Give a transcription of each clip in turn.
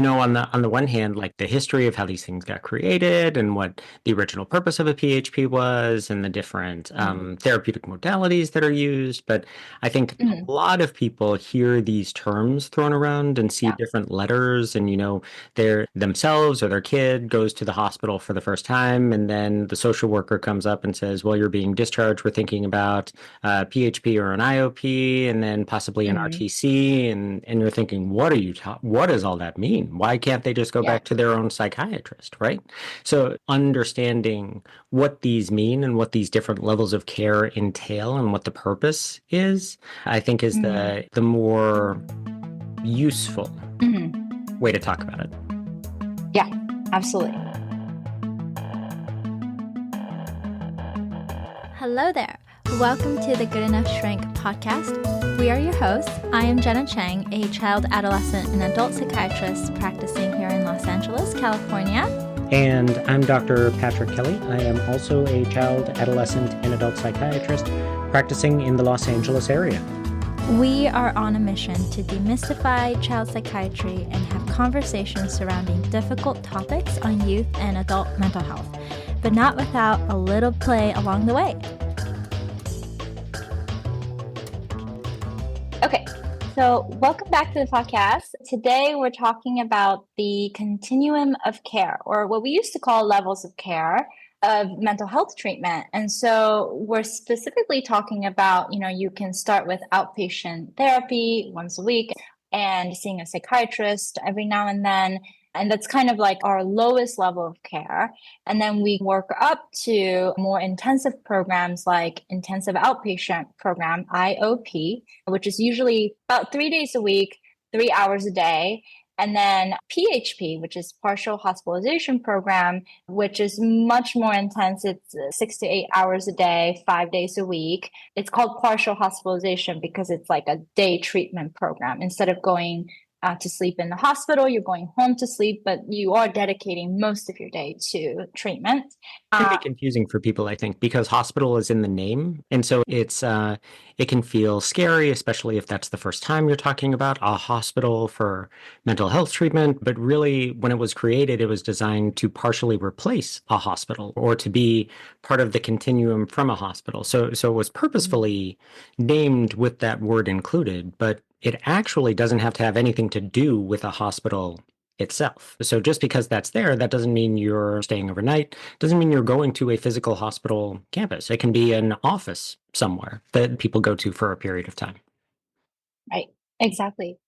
on the one hand, like the history of how these things got created and what the original purpose of a PHP was and the different therapeutic modalities that are used. But I think Mhm. a lot of people hear these terms thrown around and see Yeah. different letters and, their themselves or their kid goes to the hospital for the first time. And then the social worker comes up and says, well, you're being discharged. We're thinking about PHP or an IOP and then possibly an Mhm. RTC. And you're thinking, what does all that mean? Why can't they just go Yeah. back to their own psychiatrist, right? So understanding what these mean and what these different levels of care entail and what the purpose is, I think is Mhm. the more useful Mhm. way to talk about it. Yeah, absolutely. Hello there. Welcome to the Good.Enough.Shrink podcast. We are your hosts. I am Jenna Chang, a child, adolescent, and adult psychiatrist practicing here in Los Angeles, California. And I'm Dr. Patrick Kelly. I am also a child, adolescent, and adult psychiatrist practicing in the Los Angeles area. We are on a mission to demystify child psychiatry and have conversations surrounding difficult topics on youth and adult mental health, but not without a little play along the way. Okay, so welcome back to the podcast. Today we're talking about the continuum of care, or what we used to call levels of care of mental health treatment. And so we're specifically talking about, you can start with outpatient therapy once a week and seeing a psychiatrist every now and then. And that's kind of like our lowest level of care. And then we work up to more intensive programs like intensive outpatient program, IOP, which is usually about 3 days a week, 3 hours a day. And then PHP, which is partial hospitalization program, which is much more intense. It's 6 to 8 hours a day, 5 days a week. It's called partial hospitalization because it's like a day treatment program. Instead of going to sleep in the hospital, you're going home to sleep, but you are dedicating most of your day to treatment. Can be confusing for people, I think, because hospital is in the name. And so it can feel scary, especially if that's the first time you're talking about a hospital for mental health treatment. But really, when it was created, it was designed to partially replace a hospital or to be part of the continuum from a hospital. So it was purposefully named with that word included, but it actually doesn't have to have anything to do with a hospital itself. So just because that's there, that doesn't mean you're staying overnight, doesn't mean you're going to a physical hospital campus. It can be an office somewhere that people go to for a period of time. Right, exactly.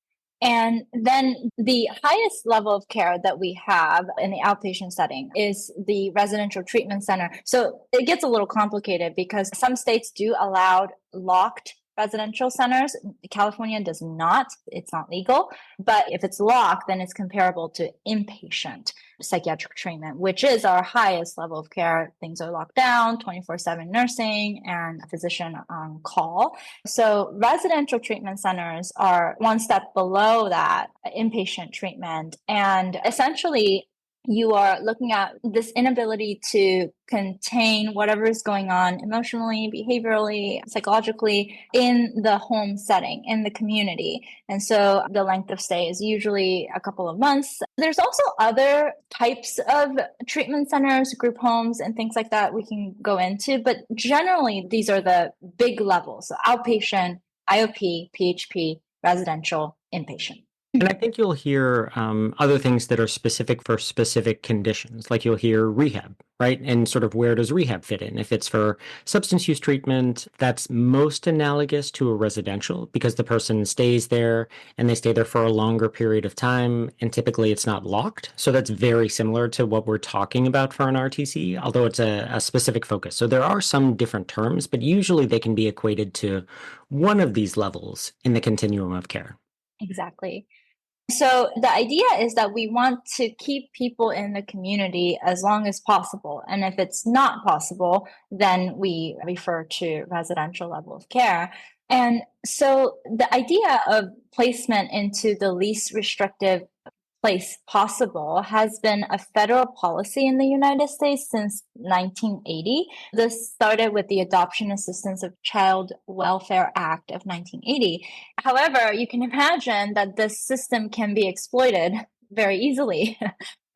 And then the highest level of care that we have in the outpatient setting is the residential treatment center. So it gets a little complicated because some states do allow locked residential centers. California does not. It's not legal. But if it's locked, then it's comparable to inpatient psychiatric treatment, which is our highest level of care. Things are locked down, 24/7 nursing and a physician on call. So residential treatment centers are one step below that inpatient treatment. And essentially, you are looking at this inability to contain whatever is going on emotionally, behaviorally, psychologically in the home setting, in the community. And so the length of stay is usually a couple of months. There's also other types of treatment centers, group homes, and things like that we can go into. But generally, these are the big levels: so outpatient, IOP, PHP, residential, inpatient. And I think you'll hear other things that are specific for specific conditions, like you'll hear rehab, right? And sort of where does rehab fit in? If it's for substance use treatment, that's most analogous to a residential because the person stays there and they stay there for a longer period of time. And typically it's not locked. So that's very similar to what we're talking about for an RTC, although it's a specific focus. So there are some different terms, but usually they can be equated to one of these levels in the continuum of care. Exactly. So the idea is that we want to keep people in the community as long as possible. And if it's not possible, then we refer to residential level of care. And so the idea of placement into the least restrictive place possible has been a federal policy in the United States since 1980. This started with the Adoption Assistance of Child Welfare Act of 1980. However, you can imagine that this system can be exploited very easily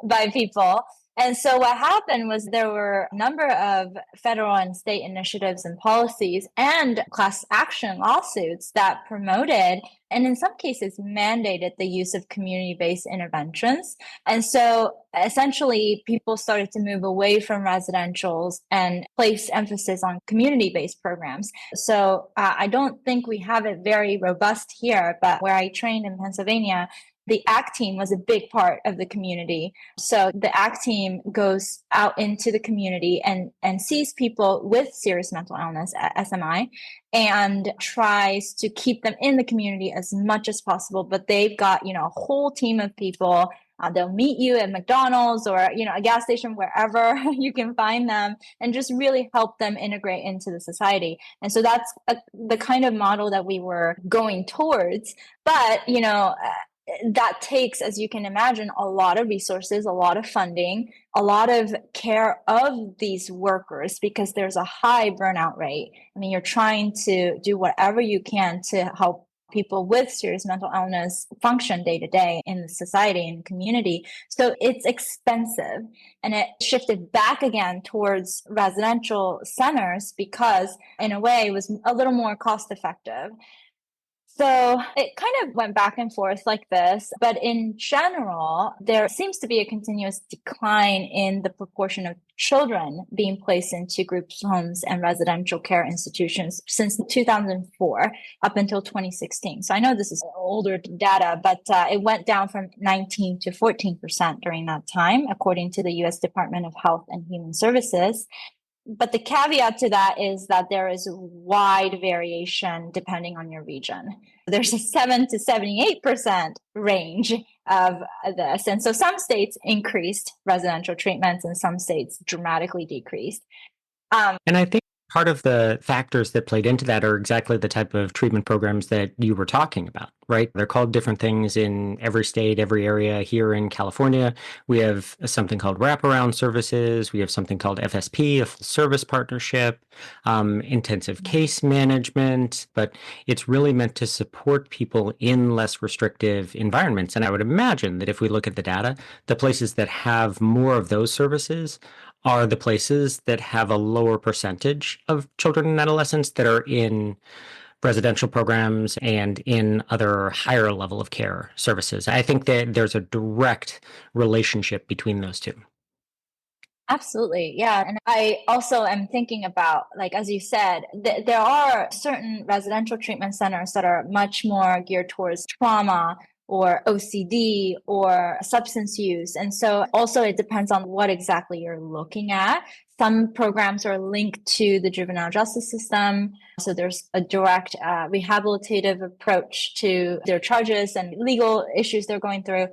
by people. And so what happened was there were a number of federal and state initiatives and policies and class action lawsuits that promoted and in some cases mandated the use of community-based interventions. And so essentially people started to move away from residentials and place emphasis on community-based programs. So I don't think we have it very robust here, but where I trained in Pennsylvania, the ACT team was a big part of the community. So the ACT team goes out into the community and sees people with serious mental illness, SMI, and tries to keep them in the community as much as possible. But they've got, a whole team of people. They'll meet you at McDonald's or, a gas station, wherever you can find them, and just really help them integrate into the society. And so that's the kind of model that we were going towards. But, that takes, as you can imagine, a lot of resources, a lot of funding, a lot of care of these workers because there's a high burnout rate. I mean, you're trying to do whatever you can to help people with serious mental illness function day to day in the society and community. So it's expensive. And it shifted back again towards residential centers because in a way it was a little more cost effective. So it kind of went back and forth like this, but in general, there seems to be a continuous decline in the proportion of children being placed into group homes and residential care institutions since 2004 up until 2016. So I know this is older data, but it went down from 19 to 14% during that time, according to the U.S. Department of Health and Human Services. But the caveat to that is that there is wide variation depending on your region. There's a 7 to 78% range of this. And so some states increased residential treatments and some states dramatically decreased. And I think part of the factors that played into that are exactly the type of treatment programs that you were talking about, right? They're called different things in every state, every area. Here in California, we have something called wraparound services. We have something called FSP, a full service partnership, intensive case management, but it's really meant to support people in less restrictive environments. And I would imagine that if we look at the data, the places that have more of those services are the places that have a lower percentage of children and adolescents that are in residential programs and in other higher level of care services. I think that there's a direct relationship between those two. Absolutely. Yeah. And I also am thinking about, like, as you said, there are certain residential treatment centers that are much more geared towards trauma or OCD or substance use. And so also it depends on what exactly you're looking at. Some programs are linked to the juvenile justice system. So there's a direct rehabilitative approach to their charges and legal issues they're going through.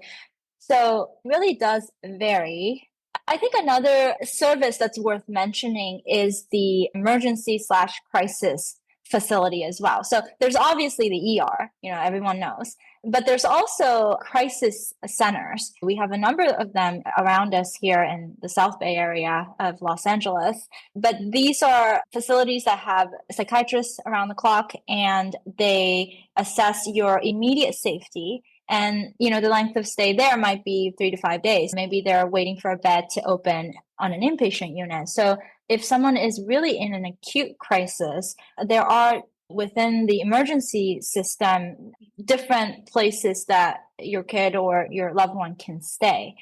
So it really does vary. I think another service that's worth mentioning is the emergency/crisis facility as well. So there's obviously the ER, everyone knows, but there's also crisis centers. We have a number of them around us here in the South Bay area of Los Angeles, but these are facilities that have psychiatrists around the clock and they assess your immediate safety. And, the length of stay there might be 3 to 5 days. Maybe they're waiting for a bed to open on an inpatient unit. So if someone is really in an acute crisis, there are within the emergency system different places that your kid or your loved one can stay.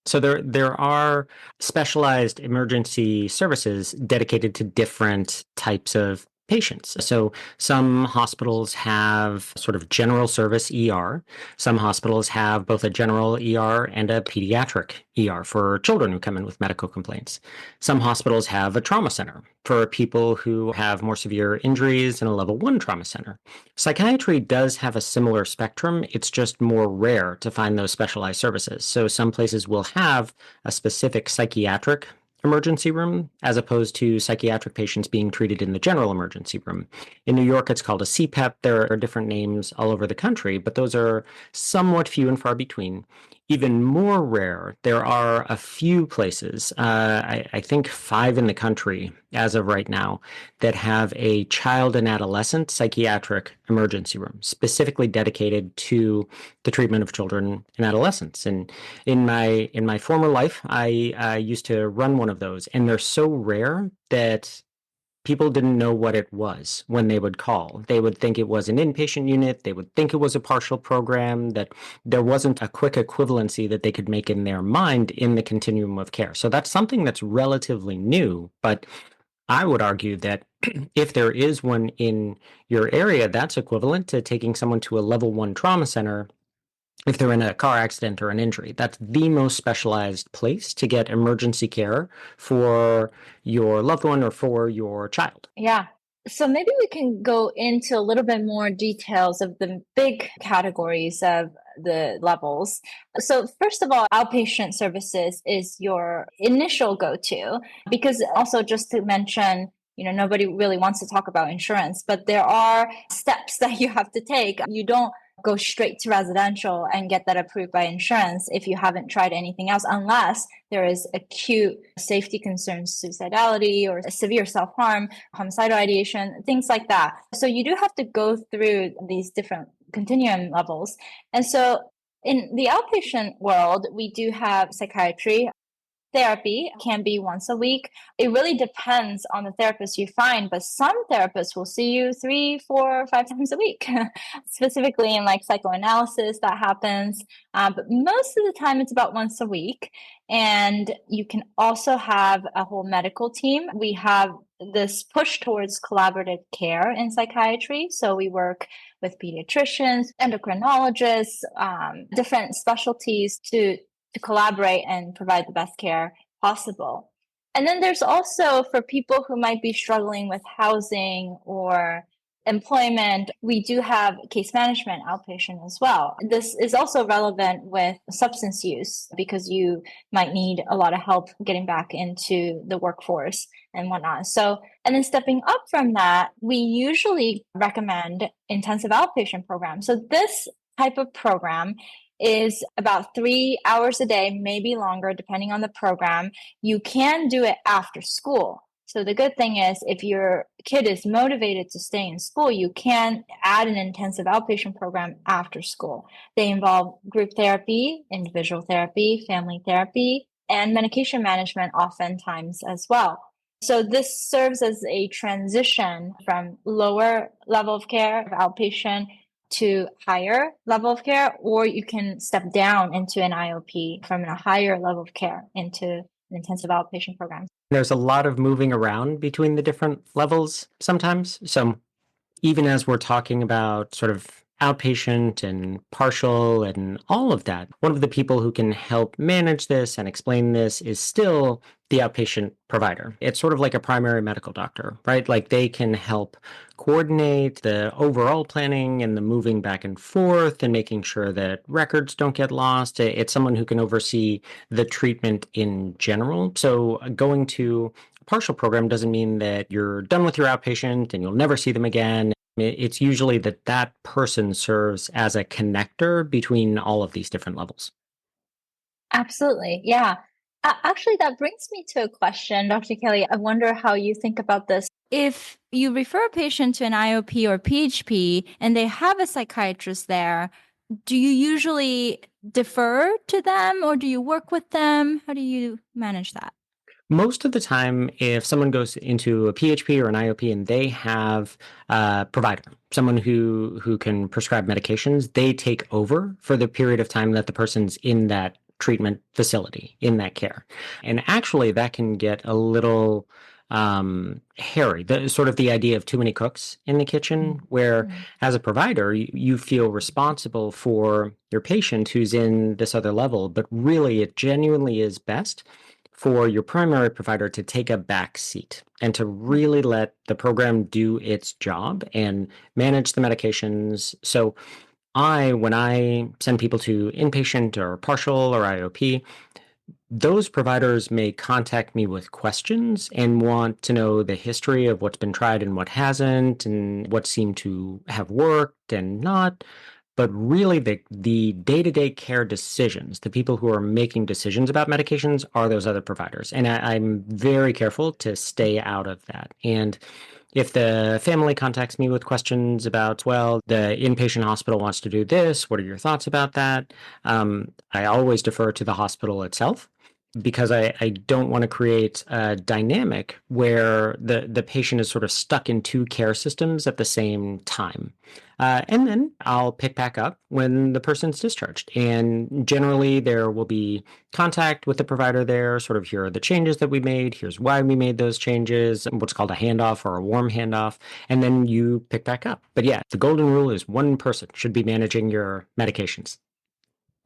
So there are specialized emergency services dedicated to different types of patients. So some hospitals have sort of general service ER. Some hospitals have both a general ER and a pediatric ER for children who come in with medical complaints. Some hospitals have a trauma center for people who have more severe injuries and a level 1 trauma center. Psychiatry does have a similar spectrum. It's just more rare to find those specialized services. So some places will have a specific psychiatric emergency room as opposed to psychiatric patients being treated in the general emergency room. In New York, it's called a CPEP. There are different names all over the country, but those are somewhat few and far between. even more rare, there are a few places, I think 5 in the country as of right now, that have a child and adolescent psychiatric emergency room specifically dedicated to the treatment of children and adolescents. And in my former life, I used to run one of those, and they're so rare that people didn't know what it was when they would call. They would think it was an inpatient unit. They would think it was a partial program, that there wasn't a quick equivalency that they could make in their mind in the continuum of care. So that's something that's relatively new, but I would argue that if there is one in your area, that's equivalent to taking someone to a level 1 trauma center if they're in a car accident or an injury. That's the most specialized place to get emergency care for your loved one or for your child. Yeah. So maybe we can go into a little bit more details of the big categories of the levels. So first of all, outpatient services is your initial go-to, because also just to mention, nobody really wants to talk about insurance, but there are steps that you have to take. You don't go straight to residential and get that approved by insurance if you haven't tried anything else, unless there is acute safety concerns, suicidality or severe self-harm, homicidal ideation, things like that. So you do have to go through these different continuum levels. And so in the outpatient world, we do have psychiatry. Therapy can be once a week. It really depends on the therapist you find, but some therapists will see you 3, 4, 5 times a week, specifically in like psychoanalysis that happens. But most of the time it's about once a week. And you can also have a whole medical team. We have this push towards collaborative care in psychiatry. So we work with pediatricians, endocrinologists, different specialties to collaborate and provide the best care possible. And then there's also, for people who might be struggling with housing or employment, we do have case management outpatient as well. This is also relevant with substance use, because you might need a lot of help getting back into the workforce and whatnot. So, and then stepping up from that, we usually recommend intensive outpatient programs. So this type of program is about 3 hours a day, maybe longer, depending on the program. You can do it after school. So the good thing is, if your kid is motivated to stay in school, you can add an intensive outpatient program after school. They involve group therapy, individual therapy, family therapy, and medication management oftentimes as well. So this serves as a transition from lower level of care of outpatient to higher level of care, or you can step down into an IOP from a higher level of care into an intensive outpatient program. There's a lot of moving around between the different levels sometimes. So even as we're talking about sort of outpatient and partial and all of that, one of the people who can help manage this and explain this is still the outpatient provider. It's sort of like a primary medical doctor, right? Like they can help coordinate the overall planning and the moving back and forth and making sure that records don't get lost. It's someone who can oversee the treatment in general. So going to a partial program doesn't mean that you're done with your outpatient and you'll never see them again. It's usually that person serves as a connector between all of these different levels. Absolutely. Yeah. Actually, that brings me to a question, Dr. Kelly. I wonder how you think about this. If you refer a patient to an IOP or PHP and they have a psychiatrist there, do you usually defer to them or do you work with them? How do you manage that? Most of the time, if someone goes into a PHP or an IOP and they have a provider, someone who can prescribe medications, they take over for the period of time that the person's in that treatment facility, in that care. And actually, that can get a little hairy. Sort of the idea of too many cooks in the kitchen, where as a provider, you feel responsible for your patient who's in this other level, but really it genuinely is best for your primary provider to take a back seat and to really let the program do its job and manage the medications. So when I send people to inpatient or partial or IOP, those providers may contact me with questions and want to know the history of what's been tried and what hasn't, and what seemed to have worked and not. But really, the day-to-day care decisions, the people who are making decisions about medications are those other providers. And I'm very careful to stay out of that. And if the family contacts me with questions about, well, the inpatient hospital wants to do this, what are your thoughts about that? I always defer to the hospital itself because I don't want to create a dynamic where the patient is sort of stuck in two care systems at the same time. And then I'll pick back up when the person's discharged. And generally, there will be contact with the provider there, sort of here are the changes that we made, here's why we made those changes, and what's called a handoff or a warm handoff. And then you pick back up. But yeah, the golden rule is one person should be managing your medications.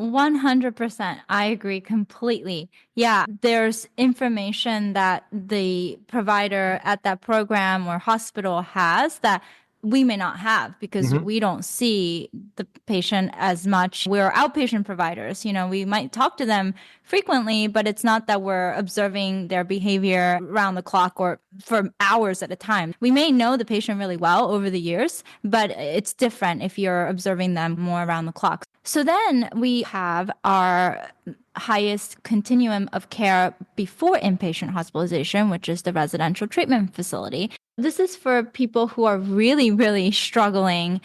100%. I agree completely. Yeah, there's information that the provider at that program or hospital has that we may not have because Mhm. we don't see the patient as much. We're outpatient providers. We might talk to them frequently, but it's not that we're observing their behavior around the clock or for hours at a time. We may know the patient really well over the years, but it's different if you're observing them more around the clock. So then we have our highest continuum of care before inpatient hospitalization, which is the residential treatment facility. This is for people who are really, really struggling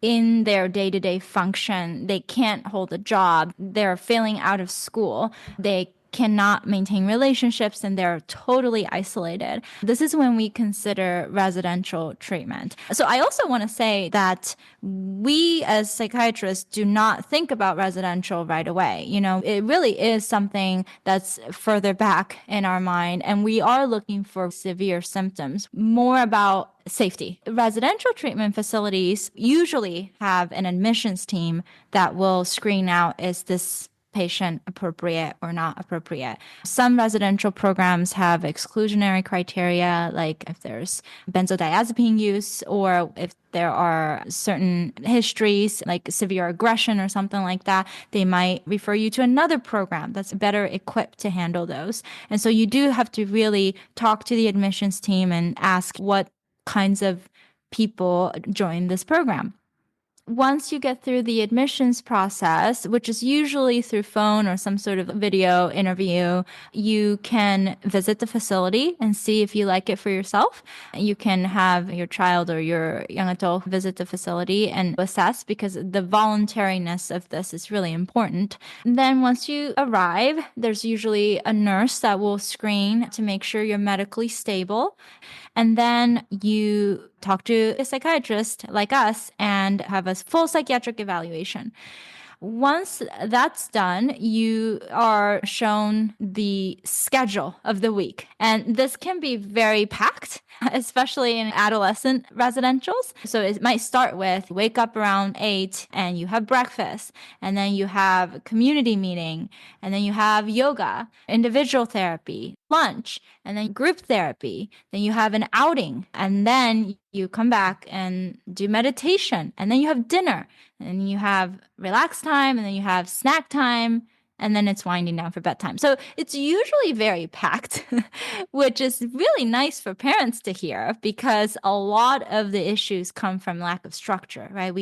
in their day-to-day function. They can't hold a job. They're failing out of school. They cannot maintain relationships and they're totally isolated. This is when we consider residential treatment. So I also want to say that we as psychiatrists do not think about residential right away. It really is something that's further back in our mind, and we are looking for severe symptoms, more about safety. Residential treatment facilities usually have an admissions team that will screen out, is this patient appropriate or not appropriate. Some residential programs have exclusionary criteria, like if there's benzodiazepine use or if there are certain histories like severe aggression or something like that, they might refer you to another program that's better equipped to handle those. And so you do have to really talk to the admissions team and ask what kinds of people join this program. Once you get through the admissions process, which is usually through phone or some sort of video interview, you can visit the facility and see if you like it for yourself. You can have your child or your young adult visit the facility and assess, because the voluntariness of this is really important. And then once you arrive, there's usually a nurse that will screen to make sure you're medically stable. And then you talk to a psychiatrist like us and have a full psychiatric evaluation. Once that's done, you are shown the schedule of the week. And this can be very packed, especially in adolescent residentials. So it might start with wake up around 8 and you have breakfast, and then you have community meeting, and then you have yoga, individual therapy, lunch, and then group therapy. Then you have an outing, and then you come back and do meditation, and then you have dinner, and you have relax time, and then you have snack time, and then it's winding down for bedtime. So it's usually very packed, which is really nice for parents to hear, because a lot of the issues come from lack of structure, right?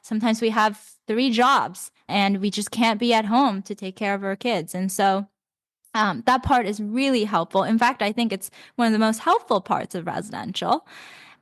Sometimes we have 3 jobs and we just can't be at home to take care of our kids. And so that part is really helpful. In fact, I think it's one of the most helpful parts of residential.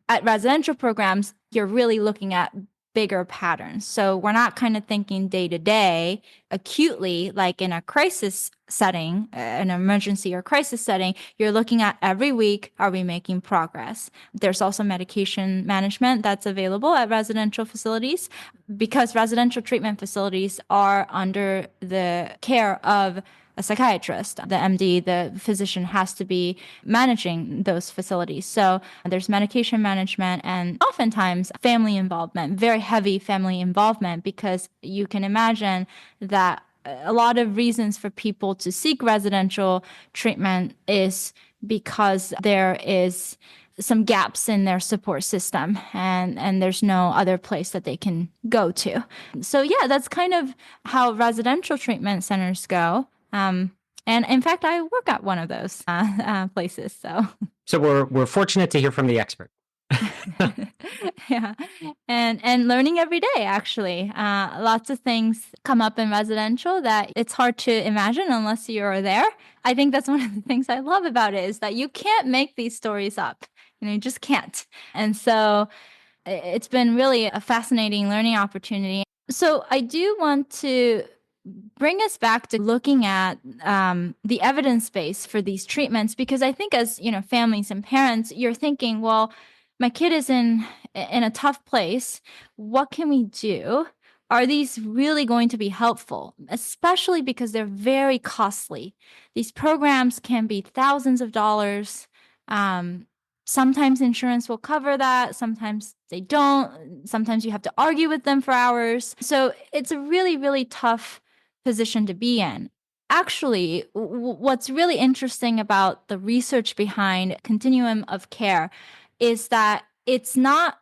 At residential programs, you're really looking at bigger patterns. So we're not kind of thinking day to day acutely, like in a crisis setting, an emergency or crisis setting. You're looking at every week, are we making progress? There's also medication management that's available at residential facilities, because residential treatment facilities are under the care of a psychiatrist. The MD, the physician, has to be managing those facilities. So there's medication management and oftentimes family involvement, very heavy family involvement, because you can imagine that a lot of reasons for people to seek residential treatment is because there is some gaps in their support system, and there's no other place that they can go to. So yeah, that's kind of how residential treatment centers go. And in fact, I work at one of those places. So So we're fortunate to hear from the expert. Yeah. And learning every day, actually. Lots of things come up in residential that it's hard to imagine unless you're there. I think that's one of the things I love about it, is that you can't make these stories up. You just can't. And so it's been really a fascinating learning opportunity. So I do want to bring us back to looking at the evidence base for these treatments, because I think as families and parents, you're thinking, well, my kid is in a tough place. What can we do? Are these really going to be helpful? Especially because they're very costly. These programs can be thousands of dollars. Sometimes insurance will cover that. Sometimes they don't. Sometimes you have to argue with them for hours. So it's a really, really tough position to be in. Actually, what's really interesting about the research behind continuum of care is that it's not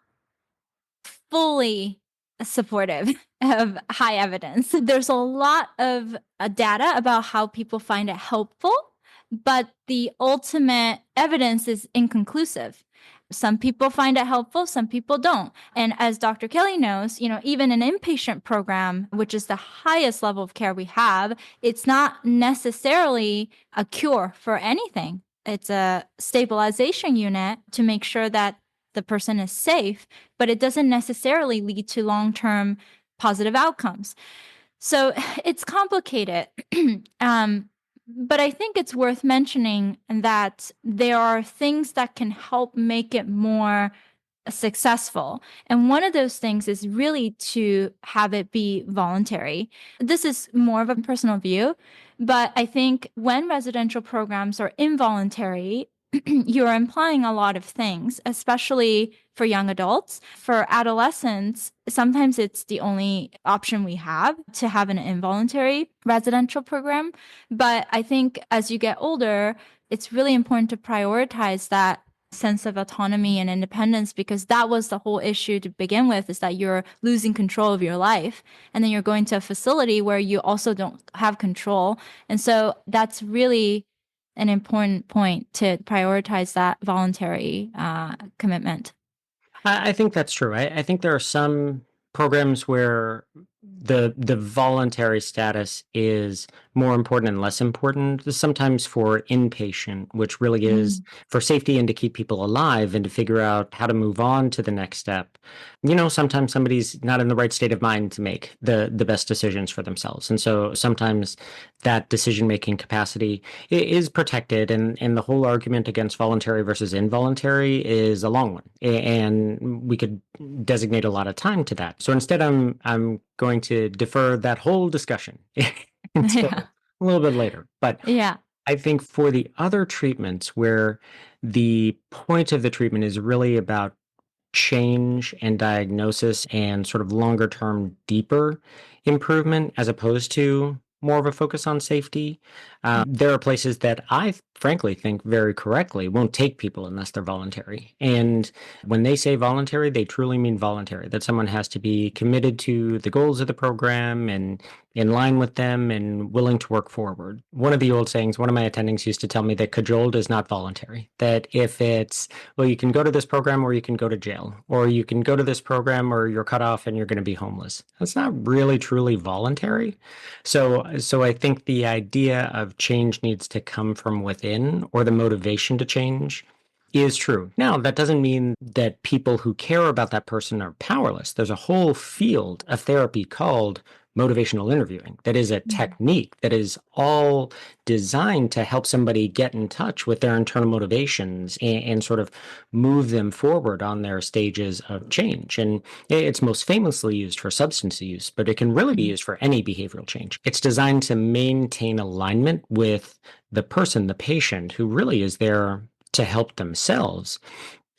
fully supportive of high evidence. There's a lot of data about how people find it helpful, but the ultimate evidence is inconclusive. Some people find it helpful, some people don't. And as Dr. Kelly knows, even an inpatient program, which is the highest level of care we have, it's not necessarily a cure for anything. It's a stabilization unit to make sure that the person is safe, but it doesn't necessarily lead to long-term positive outcomes. So it's complicated. But I think it's worth mentioning that there are things that can help make it more successful. And one of those things is really to have it be voluntary. This is more of a personal view, but I think when residential programs are involuntary, you're implying a lot of things, especially for young adults. For adolescents, sometimes it's the only option we have to have an involuntary residential program. But I think as you get older, it's really important to prioritize that sense of autonomy and independence, because that was the whole issue to begin with, is that you're losing control of your life. And then you're going to a facility where you also don't have control. And so that's really an important point, to prioritize that voluntary commitment. I think that's true. I think there are some programs where the voluntary status is more important and less important. Sometimes for inpatient, which really is for safety and to keep people alive and to figure out how to move on to the next step. Sometimes somebody's not in the right state of mind to make the best decisions for themselves. And so sometimes that decision-making capacity is protected, and the whole argument against voluntary versus involuntary is a long one. And we could designate a lot of time to that. So instead, I'm going to defer that whole discussion until a little bit later. But Yeah. I think for the other treatments where the point of the treatment is really about change and diagnosis and sort of longer term, deeper improvement, as opposed to more of a focus on safety. There are places that I frankly think very correctly won't take people unless they're voluntary. And when they say voluntary, they truly mean voluntary, that someone has to be committed to the goals of the program and in line with them and willing to work forward. One of the old sayings, one of my attendings used to tell me that cajoled is not voluntary, that if it's, well, you can go to this program or you can go to jail, or you can go to this program or you're cut off and you're going to be homeless. That's not really truly voluntary. So I think the idea of change needs to come from within, or the motivation to change is true. Now, that doesn't mean that people who care about that person are powerless. There's a whole field of therapy called motivational interviewing that is a technique that is all designed to help somebody get in touch with their internal motivations and sort of move them forward on their stages of change. And it's most famously used for substance use, but it can really be used for any behavioral change. It's designed to maintain alignment with the person, the patient, who really is there to help themselves,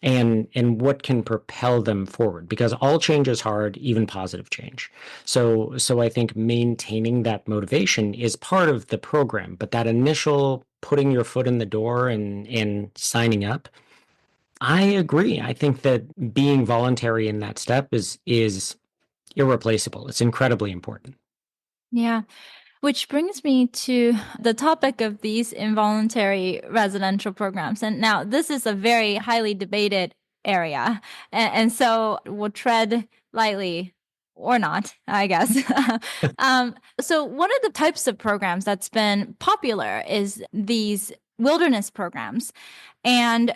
and what can propel them forward, because all change is hard, even positive change. So I think maintaining that motivation is part of the program, but that initial putting your foot in the door and signing up, I agree. I think that being voluntary in that step is irreplaceable. It's incredibly important. Yeah. Which brings me to the topic of these involuntary residential programs. And now this is a very highly debated area. And so we'll tread lightly or not, I guess. So one of the types of programs that's been popular is these wilderness programs. And,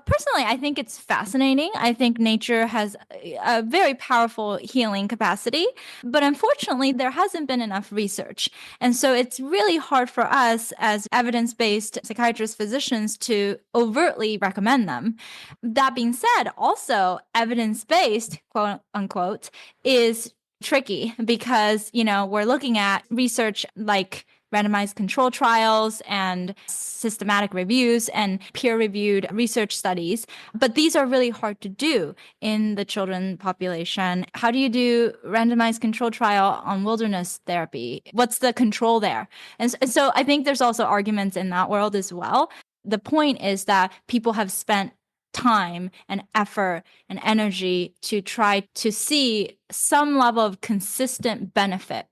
personally, I think it's fascinating. I think nature has a very powerful healing capacity, but unfortunately, there hasn't been enough research. And so it's really hard for us as evidence-based psychiatrists, physicians to overtly recommend them. That being said, also evidence-based, quote unquote, is tricky because, we're looking at research like randomized control trials and systematic reviews and peer-reviewed research studies. But these are really hard to do in the children population. How do you do randomized control trial on wilderness therapy? What's the control there? And so I think there's also arguments in that world as well. The point is that people have spent time and effort and energy to try to see some level of consistent benefit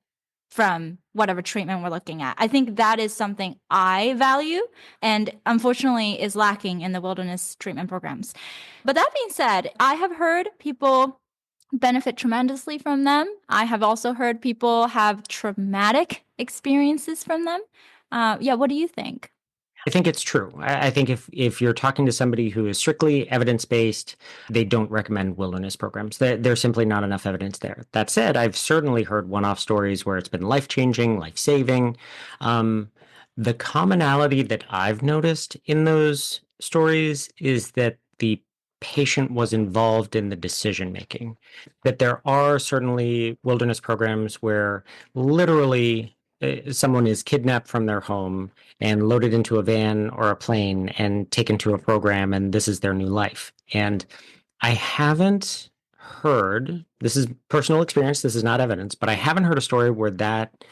from whatever treatment we're looking at. I think that is something I value and unfortunately is lacking in the wilderness treatment programs. But that being said, I have heard people benefit tremendously from them. I have also heard people have traumatic experiences from them. What do you think? I think it's true. I think if you're talking to somebody who is strictly evidence-based, they don't recommend wilderness programs. There's simply not enough evidence there. That said, I've certainly heard one-off stories where it's been life-changing, life-saving. The commonality that I've noticed in those stories is that the patient was involved in the decision-making. That there are certainly wilderness programs where literally someone is kidnapped from their home and loaded into a van or a plane and taken to a program, and this is their new life. And I haven't heard, this is personal experience, this is not evidence, but I haven't heard a story where that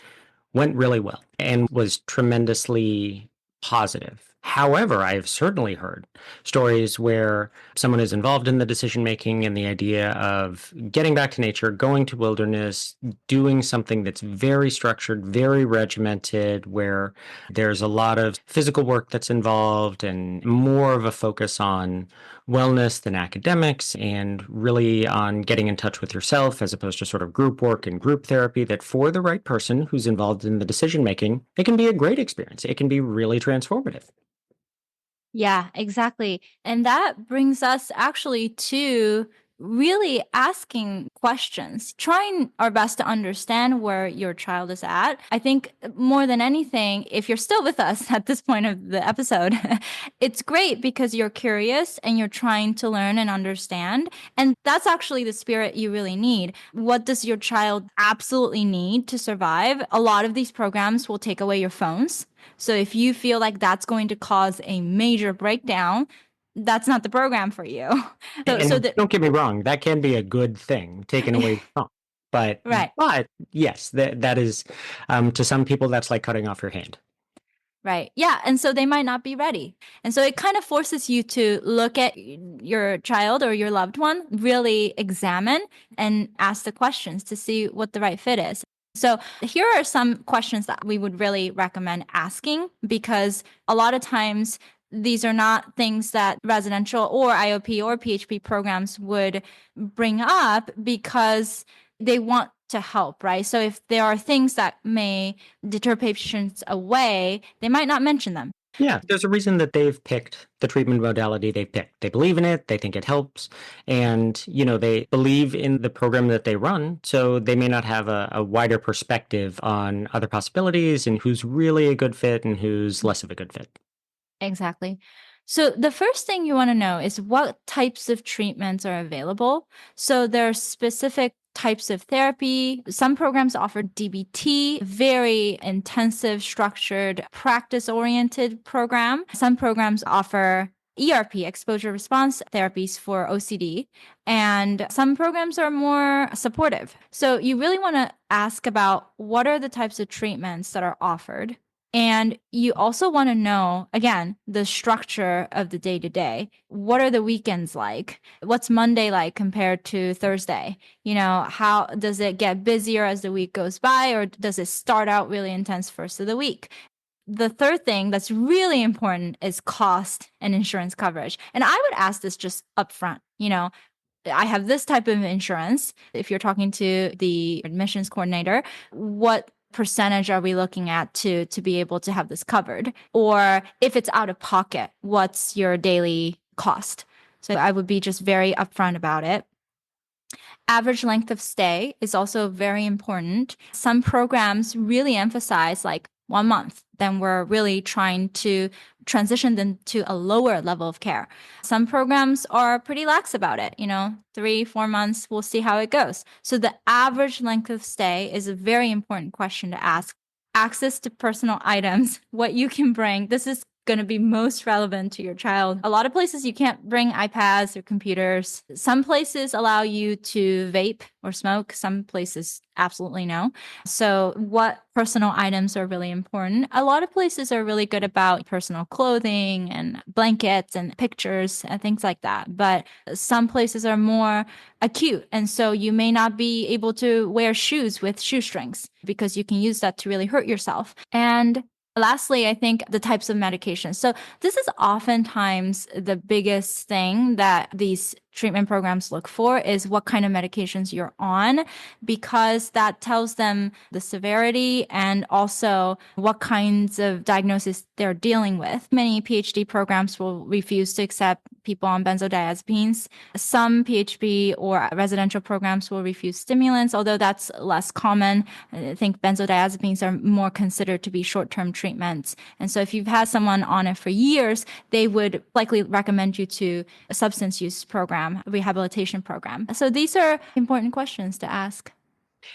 went really well and was tremendously positive. However, I've certainly heard stories where someone is involved in the decision making and the idea of getting back to nature, going to wilderness, doing something that's very structured, very regimented, where there's a lot of physical work that's involved and more of a focus on wellness than academics and really on getting in touch with yourself as opposed to sort of group work and group therapy, that for the right person who's involved in the decision making, it can be a great experience. It can be really transformative. Yeah, exactly. And that brings us actually to really asking questions, trying our best to understand where your child is at. I think more than anything, if you're still with us at this point of the episode, it's great because you're curious and you're trying to learn and understand. And that's actually the spirit you really need. What does your child absolutely need to survive? A lot of these programs will take away your phones. So if you feel like that's going to cause a major breakdown, that's not the program for you. Don't get me wrong, that can be a good thing, taken away from. But Right. but yes, that is to some people that's like cutting off your hand. Right. Yeah. And so they might not be ready. And so it kind of forces you to look at your child or your loved one, really examine and ask the questions to see what the right fit is. So here are some questions that we would really recommend asking, because a lot of times these are not things that residential or IOP or PHP programs would bring up because they want to help, right? So if there are things that may deter patients away, they might not mention them. Yeah, there's a reason that they've picked the treatment modality they've picked. They believe in it, they think it helps, and they believe in the program that they run, so they may not have a wider perspective on other possibilities and who's really a good fit and who's less of a good fit. Exactly. So the first thing you want to know is what types of treatments are available. So there are specific types of therapy. Some programs offer DBT, very intensive, structured, practice-oriented program. Some programs offer ERP, exposure response therapies for OCD, and some programs are more supportive. So you really want to ask about what are the types of treatments that are offered. And you also want to know, again, the structure of the day to day. What are the weekends like? What's Monday like compared to Thursday? How does it get busier as the week goes by, or does it start out really intense first of the week? The third thing that's really important is cost and insurance coverage. And I would ask this just upfront, I have this type of insurance. If you're talking to the admissions coordinator, what percentage are we looking at to be able to have this covered? Or if it's out of pocket, what's your daily cost? So I would be just very upfront about it. Average length of stay is also very important. Some programs really emphasize like 1 month. Then we're really trying to transition them to a lower level of care. Some programs are pretty lax about it, 3, 4 months, we'll see how it goes. So the average length of stay is a very important question to ask. Access to personal items, what you can bring. This is going to be most relevant to your child. A lot of places you can't bring iPads or computers. Some places allow you to vape or smoke. Some places absolutely no. So what personal items are really important? A lot of places are really good about personal clothing and blankets and pictures and things like that. But some places are more acute. And so you may not be able to wear shoes with shoestrings because you can use that to really hurt yourself. And lastly, I think the types of medications. So this is oftentimes the biggest thing that these treatment programs look for is what kind of medications you're on, because that tells them the severity and also what kinds of diagnosis they're dealing with. Many PhD programs will refuse to accept people on benzodiazepines. Some PhD or residential programs will refuse stimulants, although that's less common. I think benzodiazepines are more considered to be short-term treatments. And so if you've had someone on it for years, they would likely recommend you to a substance use program, rehabilitation program. So these are important questions to ask.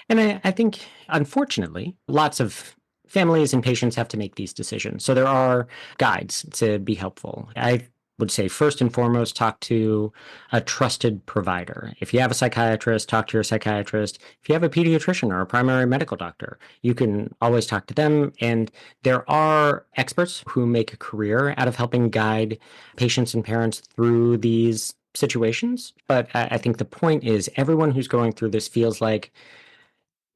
And I think, unfortunately, lots of families and patients have to make these decisions. So there are guides to be helpful. I would say first and foremost, talk to a trusted provider. If you have a psychiatrist, talk to your psychiatrist. If you have a pediatrician or a primary medical doctor, you can always talk to them. And there are experts who make a career out of helping guide patients and parents through these situations. But I think the point is everyone who's going through this feels like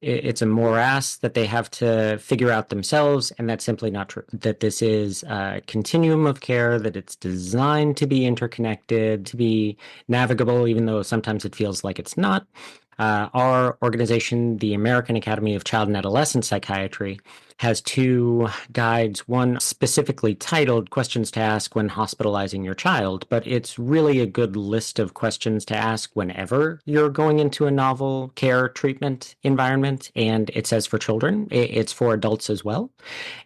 it's a morass that they have to figure out themselves, and that's simply not true. That this is a continuum of care, that it's designed to be interconnected, to be navigable, even though sometimes it feels like it's not. Our organization, the American Academy of Child and Adolescent Psychiatry, has 2 guides, one specifically titled Questions to Ask When Hospitalizing Your Child, but it's really a good list of questions to ask whenever you're going into a novel care treatment environment. And it says for children, it's for adults as well.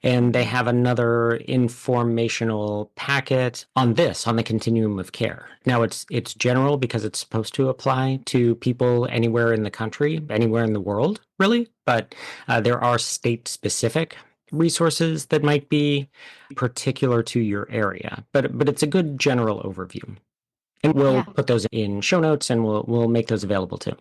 And they have another informational packet on the continuum of care. Now, it's general because it's supposed to apply to people anywhere in the country, anywhere in the world, really. But there are state-specific resources that might be particular to your area. But it's a good general overview. And we'll put those in show notes, and we'll make those available too.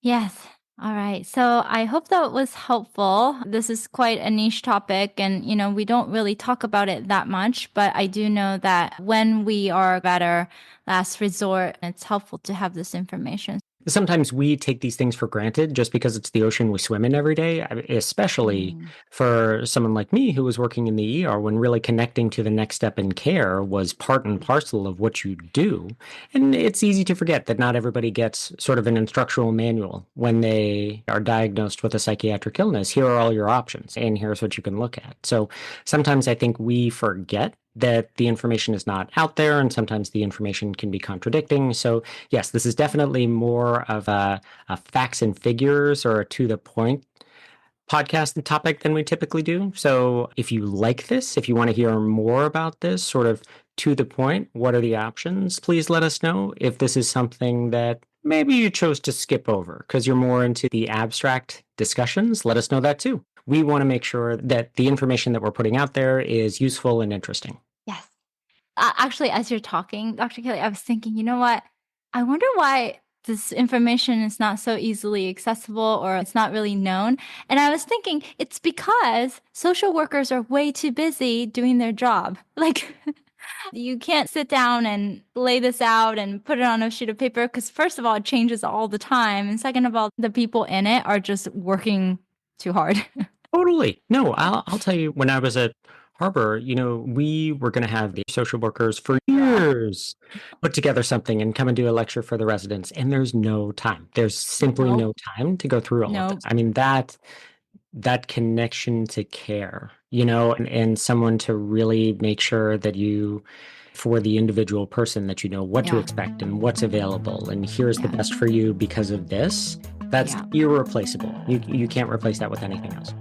Yes. All right. So I hope that was helpful. This is quite a niche topic and, we don't really talk about it that much, but I do know that when we are at our last resort, it's helpful to have this information. Sometimes we take these things for granted just because it's the ocean we swim in every day, especially for someone like me who was working in the ER when really connecting to the next step in care was part and parcel of what you do. And it's easy to forget that not everybody gets sort of an instructional manual when they are diagnosed with a psychiatric illness. Here are all your options, and here's what you can look at. So sometimes I think we forget that the information is not out there, and sometimes the information can be contradicting. So yes, this is definitely more of a facts and figures or a to the point podcast and topic than we typically do. So if you like this, if you want to hear more about this sort of to the point, what are the options? Please let us know. If this is something that maybe you chose to skip over because you're more into the abstract discussions, let us know that too. We want to make sure that the information that we're putting out there is useful and interesting. Yes. Actually, as you're talking, Dr. Kelly, I was thinking, you know what? I wonder why this information is not so easily accessible or it's not really known. And I was thinking it's because social workers are way too busy doing their job. Like, you can't sit down and lay this out and put it on a sheet of paper because, first of all, it changes all the time. And second of all, the people in it are just working too hard. Totally. No, I'll tell you, when I was at Harbor, we were going to have the social workers for years put together something and come and do a lecture for the residents. And there's no time. There's simply no Nope. time to go through all of Nope. this. I mean, that connection to care, and someone to really make sure that for the individual person, that you know what to Yeah. expect and what's available, and here's the Yeah. best for you because of this. That's Yeah. irreplaceable. You can't replace that with anything else.